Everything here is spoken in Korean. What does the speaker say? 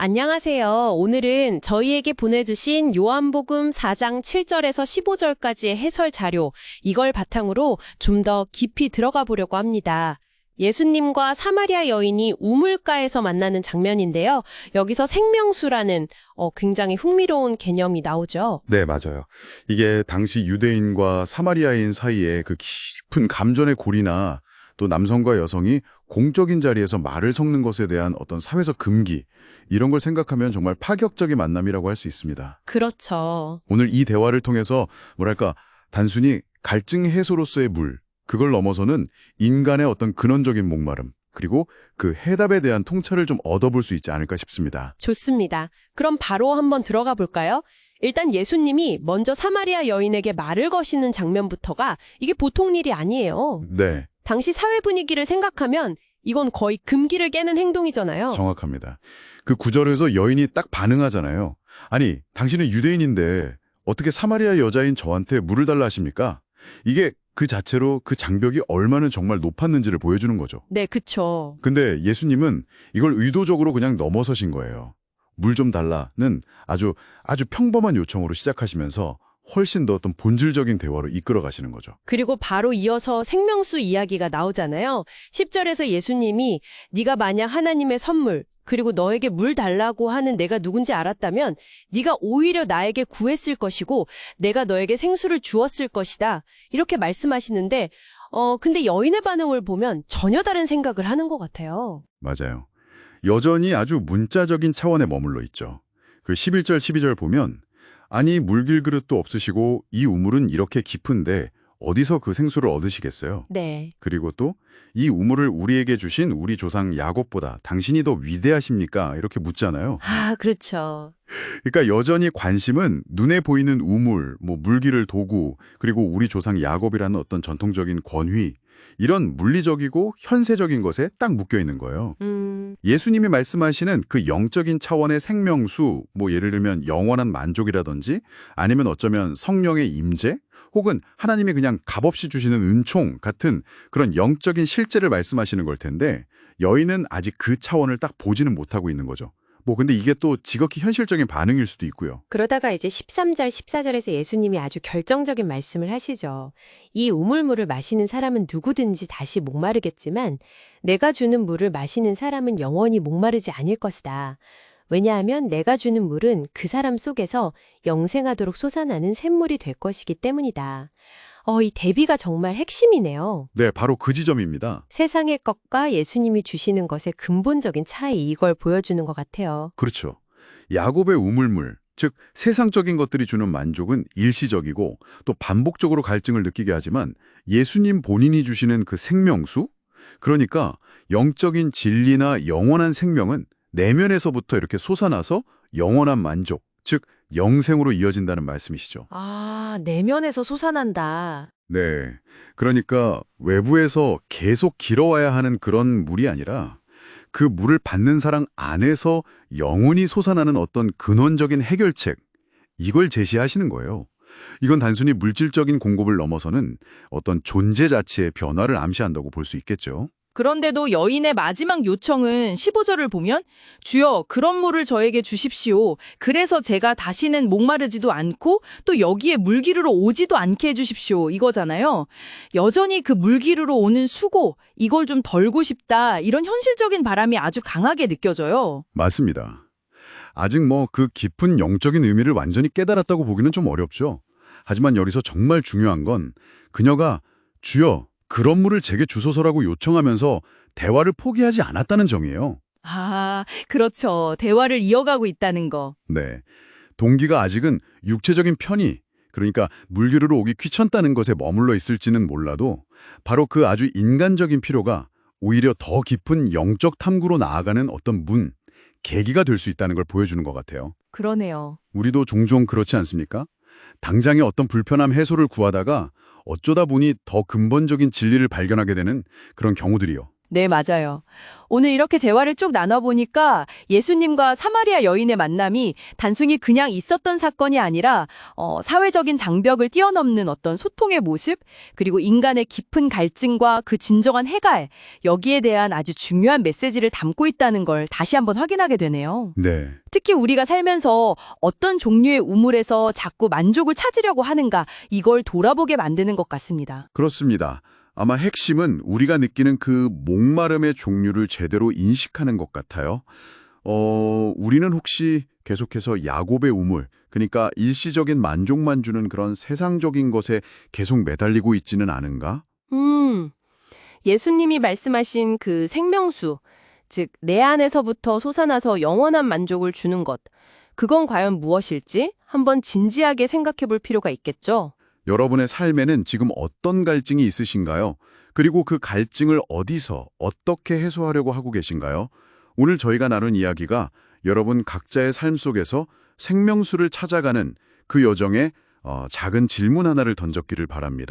안녕하세요. 오늘은 저희에게 보내주신 요한복음 4장 7절에서 15절까지의 해설 자료, 이걸 바탕으로 좀 더 깊이 들어가 보려고 합니다. 예수님과 사마리아 여인이 우물가에서 만나는 장면인데요. 여기서 생명수라는 굉장히 흥미로운 개념이 나오죠. 네, 맞아요. 이게 당시 유대인과 사마리아인 사이에 그 깊은 감전의 골이나 또 남성과 여성이 공적인 자리에서 말을 섞는 것에 대한 어떤 사회적 금기, 이런 걸 생각하면 정말 파격적인 만남이라고 할 수 있습니다. 그렇죠. 오늘 이 대화를 통해서 뭐랄까 단순히 갈증 해소로서의 물, 그걸 넘어서는 인간의 어떤 근원적인 목마름, 그리고 그 해답에 대한 통찰을 좀 얻어볼 수 있지 않을까 싶습니다. 좋습니다. 그럼 바로 한번 들어가 볼까요? 일단 예수님이 먼저 사마리아 여인에게 말을 거시는 장면부터가 이게 보통 일이 아니에요. 네, 당시 사회 분위기를 생각하면 이건 거의 금기를 깨는 행동이잖아요. 정확합니다. 그 구절에서 여인이 딱 반응하잖아요. 아니, 당신은 유대인인데 어떻게 사마리아 여자인 저한테 물을 달라 하십니까? 이게 그 자체로 그 장벽이 얼마나 정말 높았는지를 보여주는 거죠. 네, 그쵸. 근데 예수님은 이걸 의도적으로 그냥 넘어서신 거예요. 물 좀 달라는 아주 평범한 요청으로 시작하시면서 훨씬 더 어떤 본질적인 대화로 이끌어 가시는 거죠. 그리고 바로 이어서 생명수 이야기가 나오잖아요. 10절에서 예수님이 네가 만약 하나님의 선물, 그리고 너에게 물 달라고 하는 내가 누군지 알았다면 네가 오히려 나에게 구했을 것이고 내가 너에게 생수를 주었을 것이다. 이렇게 말씀하시는데 근데 여인의 반응을 보면 전혀 다른 생각을 하는 것 같아요. 맞아요. 여전히 아주 문자적인 차원에 머물러 있죠. 그 11절, 12절 보면 아니 물길 그릇도 없으시고 이 우물은 이렇게 깊은데 어디서 그 생수를 얻으시겠어요? 네. 그리고 또 이 우물을 우리에게 주신 우리 조상 야곱보다 당신이 더 위대하십니까? 이렇게 묻잖아요. 아, 그렇죠. 그러니까 여전히 관심은 눈에 보이는 우물, 물기를 도구, 그리고 우리 조상 야곱이라는 어떤 전통적인 권위, 이런 물리적이고 현세적인 것에 딱 묶여 있는 거예요. 예수님이 말씀하시는 그 영적인 차원의 생명수, 예를 들면 영원한 만족이라든지 아니면 어쩌면 성령의 임재, 혹은 하나님이 그냥 값없이 주시는 은총 같은 그런 영적인 실제를 말씀하시는 걸 텐데 여인은 아직 그 차원을 딱 보지는 못하고 있는 거죠. 근데 이게 또 지극히 현실적인 반응일 수도 있고요. 그러다가 이제 13절, 14절에서 예수님이 아주 결정적인 말씀을 하시죠. 이 우물물을 마시는 사람은 누구든지 다시 목마르겠지만 내가 주는 물을 마시는 사람은 영원히 목마르지 않을 것이다. 왜냐하면 내가 주는 물은 그 사람 속에서 영생하도록 솟아나는 샘물이 될 것이기 때문이다. 이 대비가 정말 핵심이네요. 네, 바로 그 지점입니다. 세상의 것과 예수님이 주시는 것의 근본적인 차이, 이걸 보여주는 것 같아요. 그렇죠. 야곱의 우물물, 즉 세상적인 것들이 주는 만족은 일시적이고 또 반복적으로 갈증을 느끼게 하지만 예수님 본인이 주시는 그 생명수, 그러니까 영적인 진리나 영원한 생명은 내면에서부터 이렇게 솟아나서 영원한 만족, 즉 영생으로 이어진다는 말씀이시죠. 아, 내면에서 솟아난다. 네, 그러니까 외부에서 계속 길어와야 하는 그런 물이 아니라 그 물을 받는 사람 안에서 영원히 솟아나는 어떤 근원적인 해결책, 이걸 제시하시는 거예요. 이건 단순히 물질적인 공급을 넘어서는 어떤 존재 자체의 변화를 암시한다고 볼 수 있겠죠. 그런데도 여인의 마지막 요청은 15절을 보면 주여 그런 물을 저에게 주십시오. 그래서 제가 다시는 목마르지도 않고 또 여기에 물기르러 오지도 않게 해주십시오. 이거잖아요. 여전히 그 물기르러 오는 수고, 이걸 좀 덜고 싶다. 이런 현실적인 바람이 아주 강하게 느껴져요. 맞습니다. 아직 그 깊은 영적인 의미를 완전히 깨달았다고 보기는 좀 어렵죠. 하지만 여기서 정말 중요한 건 그녀가 주여 그런 물을 제게 주소서라고 요청하면서 대화를 포기하지 않았다는 점이에요. 아, 그렇죠. 대화를 이어가고 있다는 거. 네, 동기가 아직은 육체적인 편의, 그러니까 물기르러 오기 귀찮다는 것에 머물러 있을지는 몰라도 바로 그 아주 인간적인 필요가 오히려 더 깊은 영적 탐구로 나아가는 어떤 계기가 될 수 있다는 걸 보여주는 것 같아요. 그러네요. 우리도 종종 그렇지 않습니까? 당장의 어떤 불편함 해소를 구하다가 어쩌다 보니 더 근본적인 진리를 발견하게 되는 그런 경우들이요. 네, 맞아요. 오늘 이렇게 대화를 쭉 나눠보니까 예수님과 사마리아 여인의 만남이 단순히 그냥 있었던 사건이 아니라 사회적인 장벽을 뛰어넘는 어떤 소통의 모습, 그리고 인간의 깊은 갈증과 그 진정한 해갈, 여기에 대한 아주 중요한 메시지를 담고 있다는 걸 다시 한번 확인하게 되네요. 네. 특히 우리가 살면서 어떤 종류의 우물에서 자꾸 만족을 찾으려고 하는가, 이걸 돌아보게 만드는 것 같습니다. 그렇습니다. 아마 핵심은 우리가 느끼는 그 목마름의 종류를 제대로 인식하는 것 같아요. 우리는 혹시 계속해서 야곱의 우물, 그러니까 일시적인 만족만 주는 그런 세상적인 것에 계속 매달리고 있지는 않은가? 예수님이 말씀하신 그 생명수, 즉 내 안에서부터 솟아나서 영원한 만족을 주는 것, 그건 과연 무엇일지 한번 진지하게 생각해 볼 필요가 있겠죠. 여러분의 삶에는 지금 어떤 갈증이 있으신가요? 그리고 그 갈증을 어디서 어떻게 해소하려고 하고 계신가요? 오늘 저희가 나눈 이야기가 여러분 각자의 삶 속에서 생명수를 찾아가는 그 여정에 작은 질문 하나를 던졌기를 바랍니다.